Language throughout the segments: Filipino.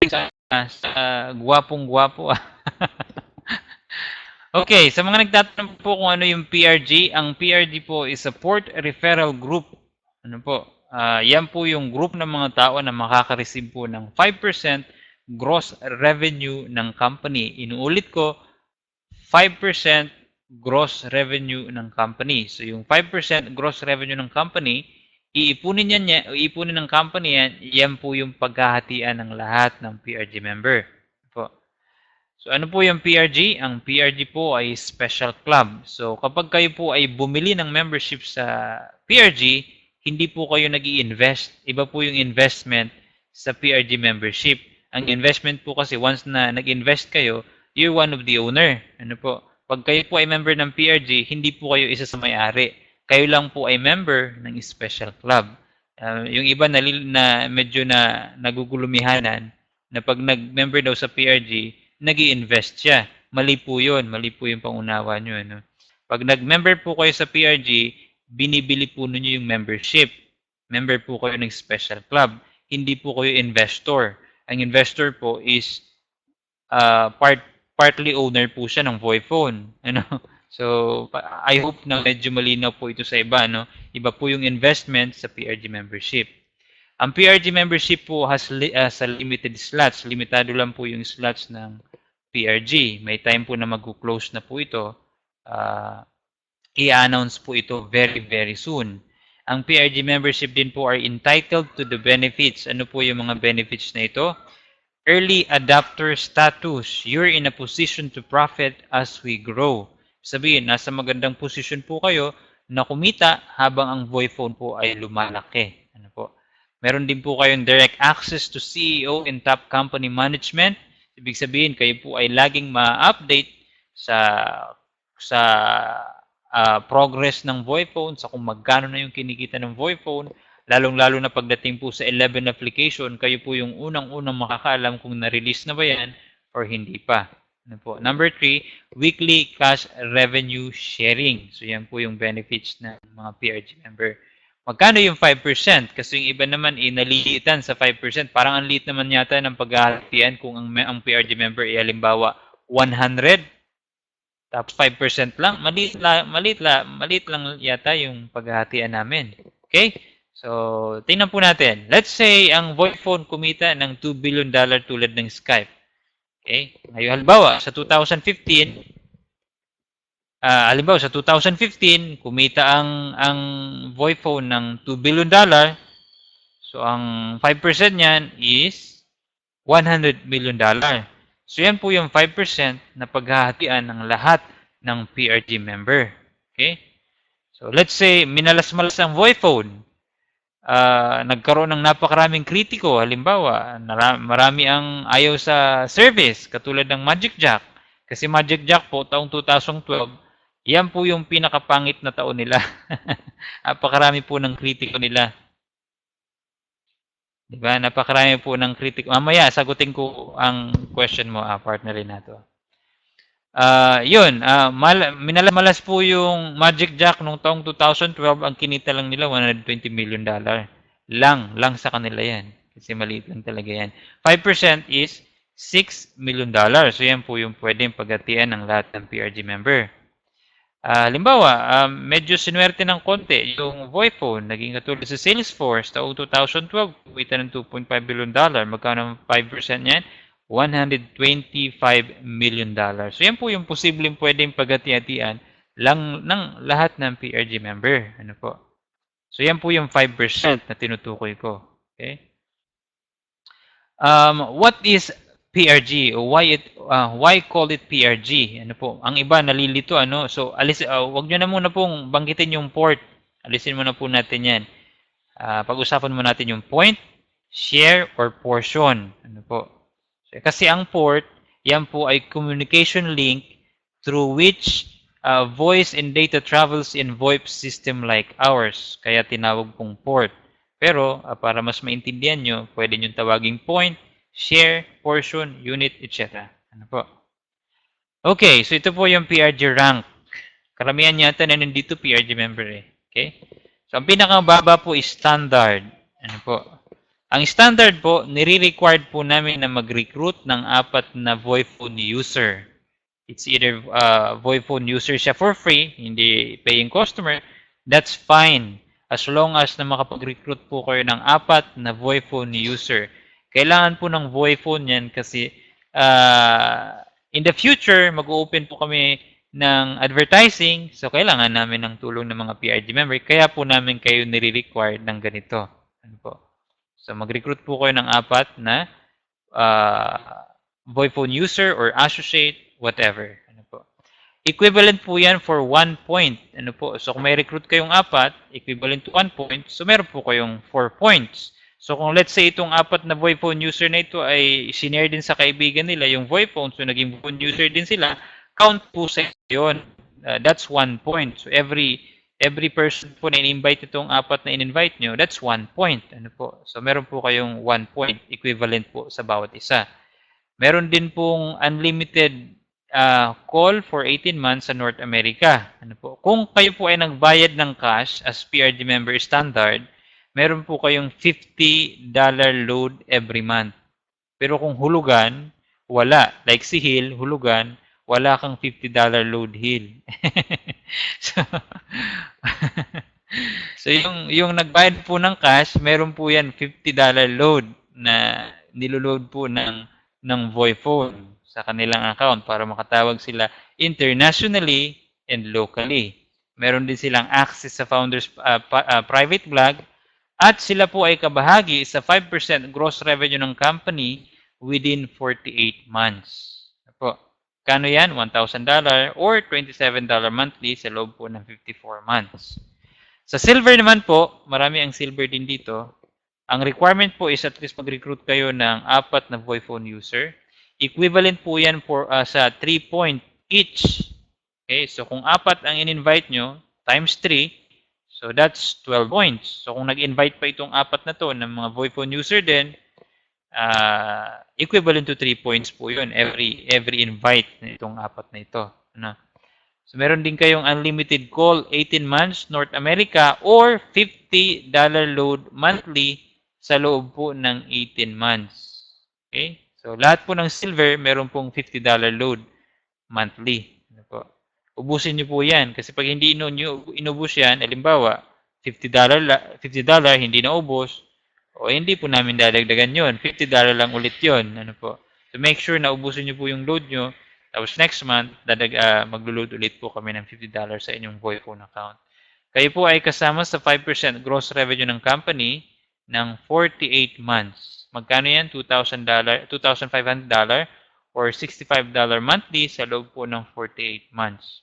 sa gwapong-gwapo. Okay, sa mga nagtatanong po kung ano yung PRG, ang PRG po is a Port Referral Group. Ano po? Yan po yung group ng mga tao na makaka-receive po ng 5% gross revenue ng company. Inuulit ko, 5% gross revenue ng company. So yung 5% gross revenue ng company, iipunin ng company yan po yung paghahatian ng lahat ng PRG member. Po. So ano po yung PRG? Ang PRG po ay special club. So kapag kayo po ay bumili ng membership sa PRG, hindi po kayo nag-i-invest. Iba po yung investment sa PRG membership. Ang investment po kasi once na nag-invest kayo, you're one of the owner. Ano po? Pag kayo po ay member ng PRG, hindi po kayo isa sa may-ari. Kayo lang po ay member ng special club. Yung iba na medyo na nagugulumihanan na pag nag-member daw sa PRG, nag-i-invest siya. Mali po yun. Mali po yung pangunawa nyo. Ano? Pag nag-member po kayo sa PRG, binibili po ninyo yung membership. Member po kayo ng special club. Hindi po kayo investor. Ang investor po is partly owner po siya ng Voiphone. Ano? So, I hope na medyo malinaw po ito sa iba. No? Iba po yung investment sa PRG membership. Ang PRG membership po has sa limited slots. Limitado lang po yung slots ng PRG. May time po na mag-close na po ito. I-announce po ito very, very soon. Ang PRG membership din po are entitled to the benefits. Ano po yung mga benefits na ito? Early adopter status. You're in a position to profit as we grow. Sabihin, nasa magandang posisyon po kayo na kumita habang ang Voiphone po ay lumalaki. Ano po? Meron din po kayong direct access to CEO and top company management. Ibig sabihin, kayo po ay laging ma-update sa progress ng Voiphone, sa kung magkano na yung kinikita ng Voiphone. Lalong-lalo na pagdating po sa 11 application, kayo po yung unang-unang makakaalam kung na-release na ba yan or hindi pa. Ano po? Number 3, weekly cash revenue sharing. So yan po yung benefits ng mga PRG member. Magkano yung 5%? Kasi yung iba naman naliliitan sa 5%. Parang ang liit naman yata ng paghahatian kung ang PRG member ay halimbawa 100. Tapos 5% lang. Maliit lang yata yung paghahatian namin. Okay? So, tingnan po natin. Let's say ang Voiphone kumita ng $2 billion tulad ng Skype. Okay? Ngayon, halimbawa, sa 2015, halimbawa sa 2015 kumita ang Voiphone ng $2 billion. So ang 5% niyan is $100 million. So yan po yung 5% na paghahatian ng lahat ng PRG member. Okay? So let's say minalas-malas ang Voiphone. Nagkaroon ng napakaraming kritiko. Halimbawa, marami ang ayaw sa service katulad ng Magic Jack. Kasi Magic Jack po taong 2012 yan po yung pinakapangit na taon nila. Napakarami po ng kritiko nila. Diba? Napakarami po ng kritiko. Mamaya, sagutin ko ang question mo, partner Renato. Minalamalas po yung Magic Jack nung taong 2012. Ang kinita lang nila, $120 million. Lang sa kanila yan. Kasi maliit lang talaga yan. 5% is $6 million. So yan po yung pwedeng paghatian ng lahat ng PRG member. Halimbawa, medyo sinuwerte ng konti yung Voiphone, naging katulad sa Salesforce, taong 2012, kumita ng $2.5 billion. Magkano ng 5% niyan? $125 million. So yan po yung posibleng pwedeng paghati-hatian lang ng lahat ng PRG member. Ano po? So yan po yung 5% na tinutukoy ko. Okay? What is PRG? Why call it PRG? Ano po? Ang iba nalilito ano. So wag niyo na muna pong banggitin yung port. Alisin muna po natin 'yan. Pag-usapan muna natin yung point, share or portion. Ano po? So, kasi ang port, yan po ay communication link through which voice and data travels in VoIP system like ours. Kaya tinawag pong port. Pero, para mas maintindihan nyo, pwede nyo tawaging point, share, portion, unit, etc. Ano po? Okay, so ito po yung PRG rank. Karamihan yata na nandito PRG member eh. Okay? So, ang pinakababa po is standard. Ano po? Ang standard po, nire-required po namin na mag-recruit ng 4 na VoiPhone user. It's either VoiPhone user siya for free, hindi paying customer, that's fine. As long as na makapag-recruit po kayo ng 4 na VoiPhone user. Kailangan po ng VoiPhone yan kasi in the future, mag-open po kami ng advertising. So, kailangan namin ng tulong ng mga PRG member. Kaya po namin kayo nire-required ng ganito. Ano po? So, mag-recruit po kayo ng 4 na VoiPhone user or associate, whatever. Ano po? Equivalent po yan for 1 point. Ano po? So, kung may recruit kayong 4, equivalent to 1 point. So, meron po kayong 4 points. So, kung let's say itong 4 na VoiPhone user na ito ay sinare din sa kaibigan nila yung VoiPhone, so naging phone user din sila, count po sa yun. That's 1 point. So, every person po na in-invite itong 4 na in-invite nyo, that's 1 point. Ano po? So, meron po kayong 1 point equivalent po sa bawat isa. Meron din pong unlimited call for 18 months sa North America. Ano po? Kung kayo po ay nagbayad ng cash as PRG member standard, meron po kayong $50 load every month. Pero kung hulugan, wala. Like si Hill, hulugan, wala kang $50 load, Hill. So, yung nagbayad po ng cash, meron po yan $50 load na niloload po ng VoiPhone sa kanilang account para makatawag sila internationally and locally. Meron din silang access sa Founders private blog at sila po ay kabahagi sa 5% gross revenue ng company within 48 months. Po. Kano yan? $1,000 or $27 monthly sa loob po ng 54 months. Sa silver naman po, marami ang silver din dito. Ang requirement po is at least mag-recruit kayo ng 4 na VoiPhone user. Equivalent po yan for, sa 3 point each. Okay, so kung 4 ang in-invite nyo, times 3, so that's 12 points. So kung nag-invite pa itong 4 na to ng mga VoiPhone user din, equivalent to 3 points po yun every invite na itong 4 na ito. Ano? So, meron din kayong unlimited call 18 months North America or $50 load monthly sa loob po ng 18 months. Okay? So, lahat po ng silver, meron pong $50 load monthly. Ano po? Ubusin nyo po yan. Kasi pag hindi inubos yan, halimbawa, $50, hindi na ubos, o hindi po namin dadagdagan yun. $50 lang ulit yun. Ano po? So, make sure na ubusin nyo po yung load nyo. Tapos next month, maglo-load ulit po kami ng $50 sa inyong VoiPhone account. Kayo po ay kasama sa 5% gross revenue ng company ng 48 months. Magkano yan? $2,500 or $65 monthly sa loob po ng 48 months.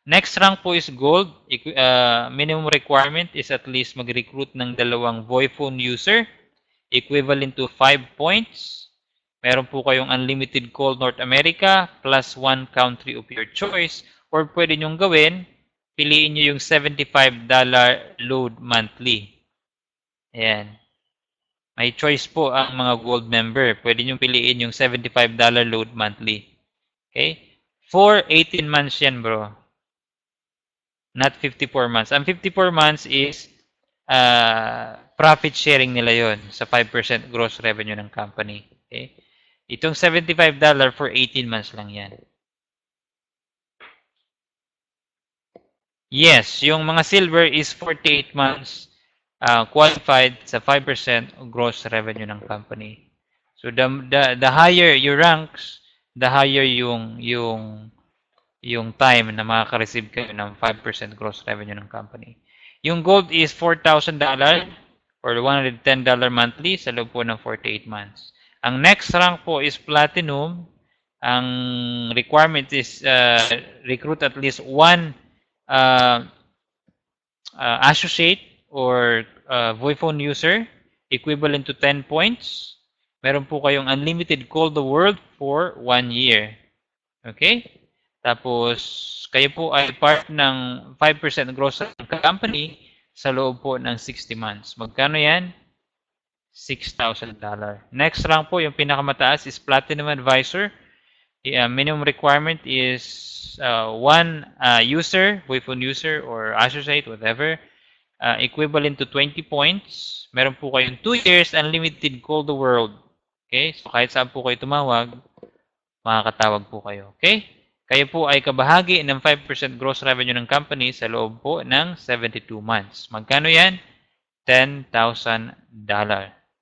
Next rank po is gold. Minimum requirement is at least mag-recruit ng 2 VoiPhone user, equivalent to 5 points. Meron po kayong unlimited call North America plus 1 country of your choice. Or pwede nyong gawin, piliin nyo yung $75 load monthly. Ayan. May choice po ang mga gold member. Pwede nyong piliin yung $75 load monthly. Okay? For 18 months yan, bro. Not 54 months. Ang 54 months is profit sharing nila yon sa 5% gross revenue ng company. Okay? Itong $75 for 18 months lang yan. Yes, yung mga silver is 48 months qualified sa 5% gross revenue ng company. So the higher your ranks, the higher yung time na makaka-receive kayo ng 5% gross revenue ng company. Yung gold is $4,000 or $110 monthly sa loob po ng 48 months. Ang next rank po is platinum. Ang requirement is recruit at least 1 associate or VoiPhone user, equivalent to 10 points. Meron po kayong unlimited call the world for 1 year. Okay? Tapos, kayo po ay part ng 5% gross ng company sa loob po ng 60 months. Magkano yan? $6,000. Next rank po, yung pinakamataas is Platinum Advisor. Minimum requirement is 1 user, VoiPhone user or associate, whatever. equivalent to 20 points. Meron po kayong 2 years unlimited call the world. Okay? So kahit saan po kayo tumawag, makakatawag po kayo. Okay? Kayo po ay kabahagi ng 5% gross revenue ng company sa loob po ng 72 months. Magkano yan? $10,000.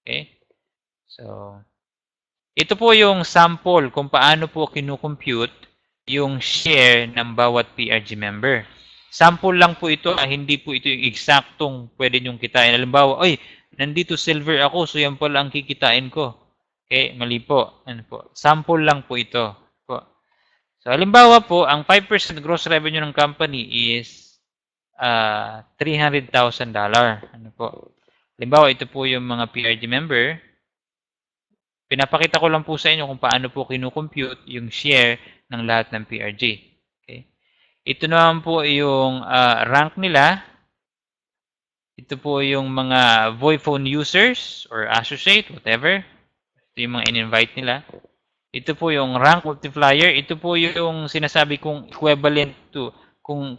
Okay? So, ito po yung sample kung paano po kinukompute yung share ng bawat PRG member. Sample lang po ito, hindi po ito yung eksaktong pwede nyong kitain. Halimbawa, oy, nandito silver ako, so yan pala ang kikitain ko. Okay, mali po. Ano po? Sample lang po ito. Po. So, halimbawa po, ang 5% gross revenue ng company is $300,000. Ano po? Halimbawa, ito po yung mga PRG member. Pinapakita ko lang po sa inyo kung paano po kinukompute yung share ng lahat ng PRG. Okay? Ito naman po yung rank nila. Ito po yung mga VoiPhone users or associate, whatever. Ito yung mga in-invite nila. Ito po yung rank multiplier. Ito po yung sinasabi kong equivalent to, kung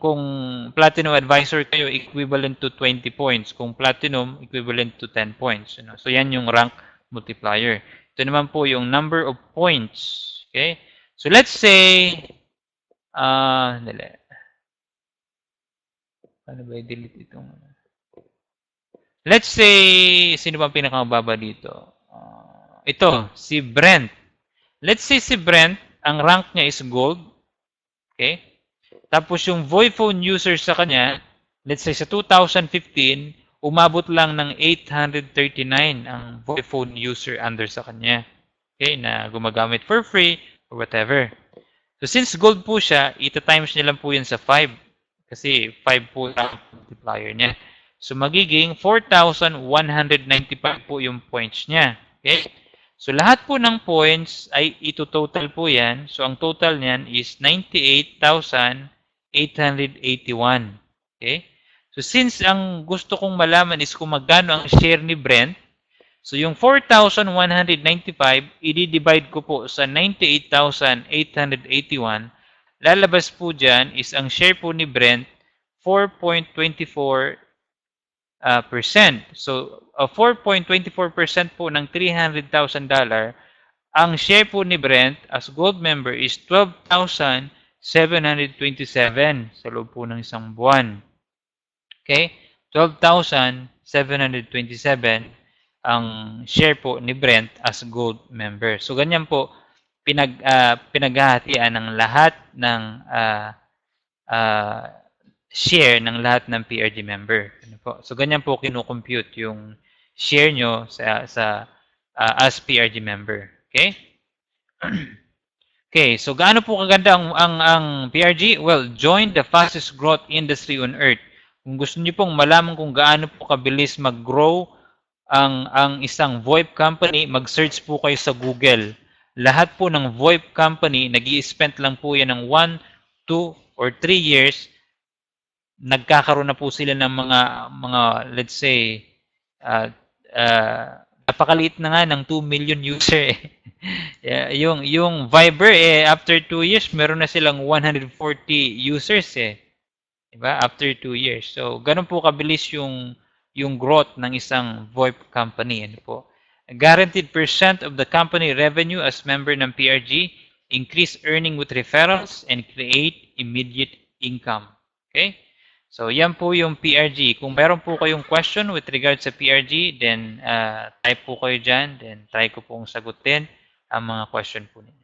platinum advisor kayo, equivalent to 20 points. Kung platinum, equivalent to 10 points. You know? So yan yung rank multiplier. Ito naman po yung number of points. Okay? So let's say, dali. Paano ba i-delete itong? Let's say, sino ba pinakamababa dito? Ito, si Brent. Let's say si Brent, ang rank niya is gold. Okay? Tapos yung VoiPhone user sa kanya, let's say sa 2015, umabot lang ng 839 ang VoiPhone user under sa kanya. Okay, na gumagamit for free or whatever. So since gold po siya, ita-times niya lang po yun sa 5. Kasi 5 po ang multiplier niya. So magiging 4,195 po yung points niya. Okay? So lahat po ng points ay ito-total po yan. So ang total niyan is 98,881. Okay? So since ang gusto kong malaman is kung magkano ang share ni Brent, so yung 4,195, i-divide ko po sa 98,881, lalabas po dyan is ang share po ni Brent, 4.24%. So 4.24% po ng $300,000, ang share po ni Brent as gold member is 12,727 sa loob po ng isang buwan. Okay? 12,727 ang share po ni Brent as gold member. So, ganyan po pinaghahatian ng lahat ng share ng lahat ng PRG member. Ano po? So, ganyan po kinukompute yung share nyo as PRG member. Okay? Okay, so gaano po kaganda ang PRG? Well, join the fastest growth industry on earth. Kung gusto niyo pong malaman kung gaano po kabilis mag-grow ang isang VoIP company, mag-search po kayo sa Google. Lahat po ng VoIP company, nag-i-spend lang po yan ng 1, 2, or 3 years. Nagkakaroon na po sila ng mga let's say, napakaliit na nga ng 2 million user. yung Viber, after 2 years, meron na silang 140 users Diba? After 2 years. So, ganun po kabilis yung growth ng isang VoIP company. Ano po? A guaranteed % of the company revenue as member ng PRG, increase earning with referrals, and create immediate income. Okay? So, yan po yung PRG. Kung meron po kayong question with regards sa PRG, then type po kayo dyan, then try ko pong sagutin ang mga question po ninyo.